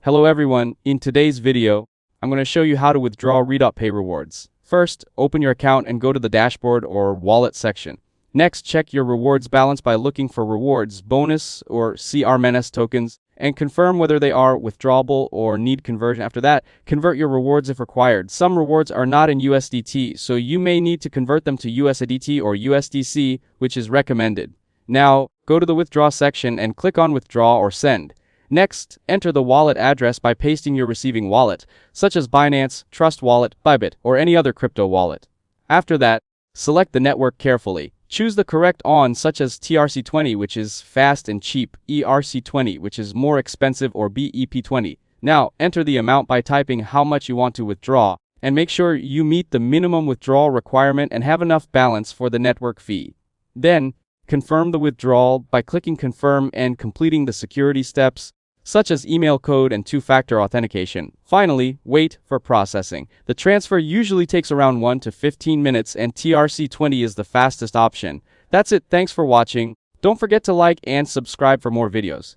Hello everyone, in today's video, I'm going to show you how to withdraw RedotPay rewards. First, open your account and go to the dashboard or wallet section. Next, check your rewards balance by looking for rewards, bonus, or CRMNS tokens, and confirm whether they are withdrawable or need conversion. After that, convert your rewards if required. Some rewards are not in USDT, so you may need to convert them to USDT or USDC, which is recommended. Now, go to the withdraw section and click on withdraw or send. Next, enter the wallet address by pasting your receiving wallet, such as Binance, Trust Wallet, Bybit, or any other crypto wallet. After that, select the network carefully. Choose the correct ON such as TRC20, which is fast and cheap, ERC20, which is more expensive, or BEP20. Now, enter the amount by typing how much you want to withdraw, and make sure you meet the minimum withdrawal requirement and have enough balance for the network fee. Then, confirm the withdrawal by clicking confirm and completing the security steps, such as email code and two-factor authentication. Finally, wait for processing. The transfer usually takes around 1 to 15 minutes and TRC20 is the fastest option. That's it, thanks for watching. Don't forget to like and subscribe for more videos.